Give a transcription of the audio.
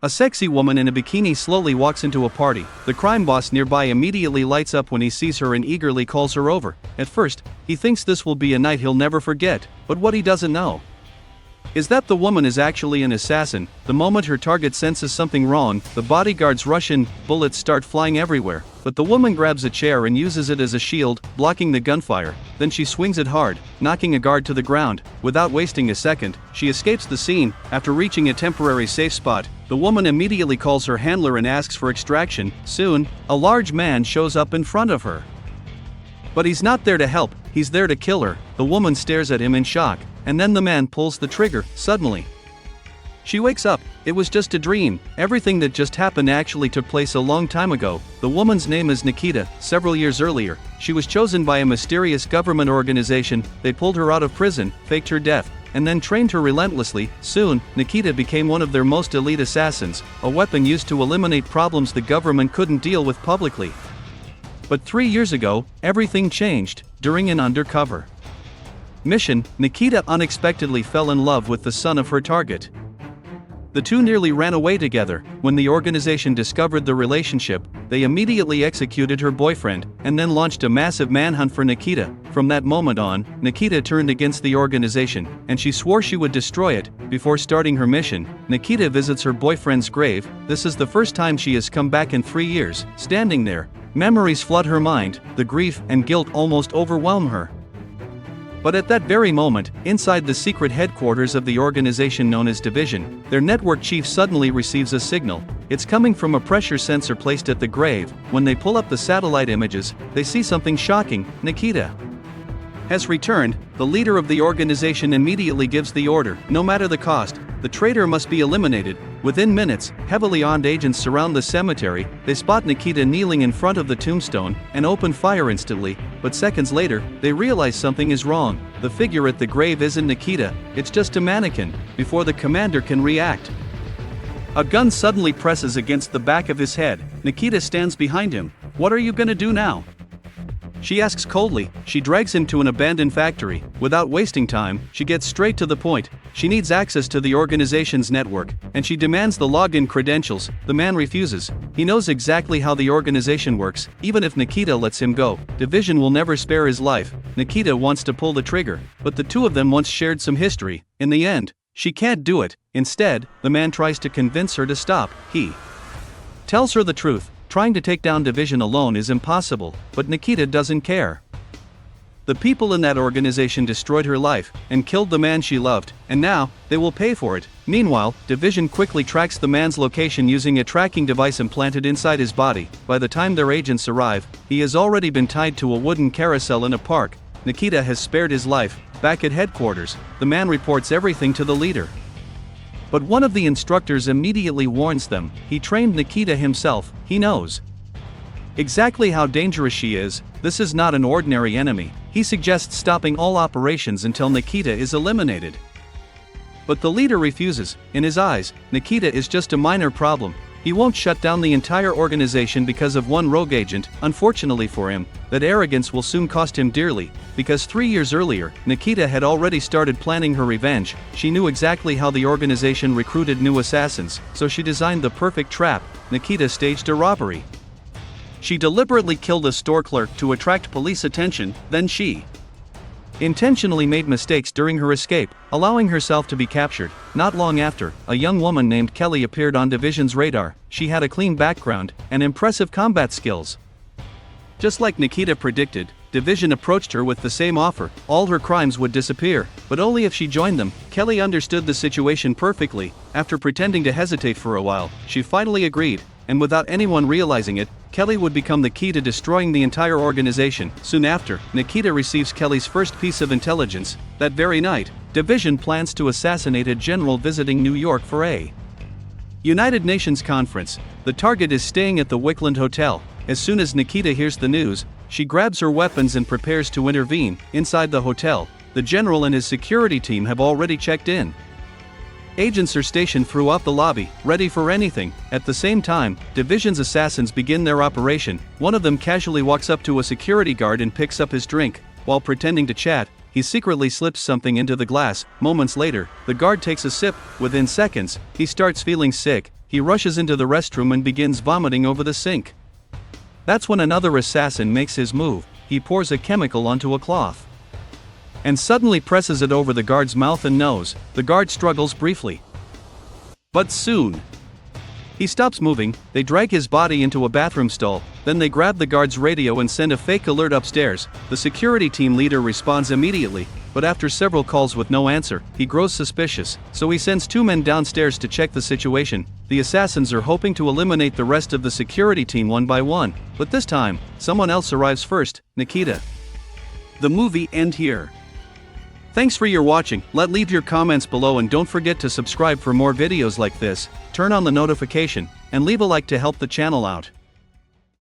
A sexy woman in a bikini slowly walks into a party. The crime boss nearby immediately lights up when he sees her and eagerly calls her over. At first, he thinks this will be a night he'll never forget, but what he doesn't know is that the woman is actually an assassin. The moment her target senses something wrong, the bodyguards rush in, bullets start flying everywhere, but the woman grabs a chair and uses it as a shield, blocking the gunfire. Then she swings it hard, knocking a guard to the ground. Without wasting a second, she escapes the scene. After reaching a temporary safe spot, the woman immediately calls her handler and asks for extraction. Soon, a large man shows up in front of her. But he's not there to help, he's there to kill her. The woman stares at him in shock, and then the man pulls the trigger. Suddenly, she wakes up. It was just a dream. Everything that just happened actually took place a long time ago. The woman's name is Nikita. Several years earlier, she was chosen by a mysterious government organization. They pulled her out of prison, faked her death, and then trained her relentlessly. Soon, Nikita became one of their most elite assassins, a weapon used to eliminate problems the government couldn't deal with publicly. But 3 years ago, everything changed. During an undercover mission, Nikita unexpectedly fell in love with the son of her target. The two nearly ran away together. When the organization discovered the relationship, they immediately executed her boyfriend, and then launched a massive manhunt for Nikita. From that moment on, Nikita turned against the organization, and she swore she would destroy it. Before starting her mission, Nikita visits her boyfriend's grave. This is the first time she has come back in 3 years. Standing there, memories flood her mind. The grief and guilt almost overwhelm her. But at that very moment, inside the secret headquarters of the organization known as Division, their network chief suddenly receives a signal. It's coming from a pressure sensor placed at the grave. When they pull up the satellite images, they see something shocking. Nikita has returned. The leader of the organization immediately gives the order. No matter the cost, the traitor must be eliminated. Within minutes, heavily armed agents surround the cemetery. They spot Nikita kneeling in front of the tombstone and open fire instantly, but seconds later, they realize something is wrong. The figure at the grave isn't Nikita, it's just a mannequin. Before the commander can react, a gun suddenly presses against the back of his head. Nikita stands behind him. "What are you gonna do now?" she asks coldly. She drags him to an abandoned factory. Without wasting time, she gets straight to the point. She needs access to the organization's network, and she demands the login credentials. The man refuses. He knows exactly how the organization works. Even if Nikita lets him go, Division will never spare his life. Nikita wants to pull the trigger, but the two of them once shared some history. In the end, she can't do it. Instead, the man tries to convince her to stop. He tells her the truth. Trying to take down Division alone is impossible, but Nikita doesn't care. The people in that organization destroyed her life and killed the man she loved, and now, they will pay for it. Meanwhile, Division quickly tracks the man's location using a tracking device implanted inside his body. By the time their agents arrive, he has already been tied to a wooden carousel in a park. Nikita has spared his life. Back at headquarters, the man reports everything to the leader. But one of the instructors immediately warns them. He trained Nikita himself. He knows exactly how dangerous she is. This is not an ordinary enemy. He suggests stopping all operations until Nikita is eliminated. But the leader refuses. In his eyes, Nikita is just a minor problem. He won't shut down the entire organization because of one rogue agent. Unfortunately for him, that arrogance will soon cost him dearly, because 3 years earlier, Nikita had already started planning her revenge. She knew exactly how the organization recruited new assassins, so she designed the perfect trap. Nikita staged a robbery. She deliberately killed a store clerk to attract police attention, then she intentionally made mistakes during her escape, allowing herself to be captured. Not long after, a young woman named Kelly appeared on Division's radar. She had a clean background and impressive combat skills. Just like Nikita predicted, Division approached her with the same offer. All her crimes would disappear, but only if she joined them. Kelly understood the situation perfectly. After pretending to hesitate for a while, she finally agreed, and without anyone realizing it, Kelly would become the key to destroying the entire organization. Soon after, Nikita receives Kelly's first piece of intelligence. That very night, Division plans to assassinate a general visiting New York for a United Nations conference. The target is staying at the Wickland Hotel. As soon as Nikita hears the news, she grabs her weapons and prepares to intervene. Inside the hotel, the general and his security team have already checked in. Agents are stationed throughout the lobby, ready for anything. At the same time, Division's assassins begin their operation. One of them casually walks up to a security guard and picks up his drink. While pretending to chat, he secretly slips something into the glass. Moments later, the guard takes a sip. Within seconds, he starts feeling sick. he rushes into the restroom and begins vomiting over the sink. That's when another assassin makes his move. He pours a chemical onto a cloth and suddenly presses it over the guard's mouth and nose. The guard struggles briefly, but soon he stops moving. They drag his body into a bathroom stall, then they grab the guard's radio and send a fake alert upstairs. The security team leader responds immediately, but after several calls with no answer, he grows suspicious, so he sends 2 men downstairs to check the situation. The assassins are hoping to eliminate the rest of the security team one by one, but this time, someone else arrives first, Nikita. The movie ends here. Thanks for your watching. Leave your comments below and don't forget to subscribe for more videos like this, turn on the notification, and leave a like to help the channel out.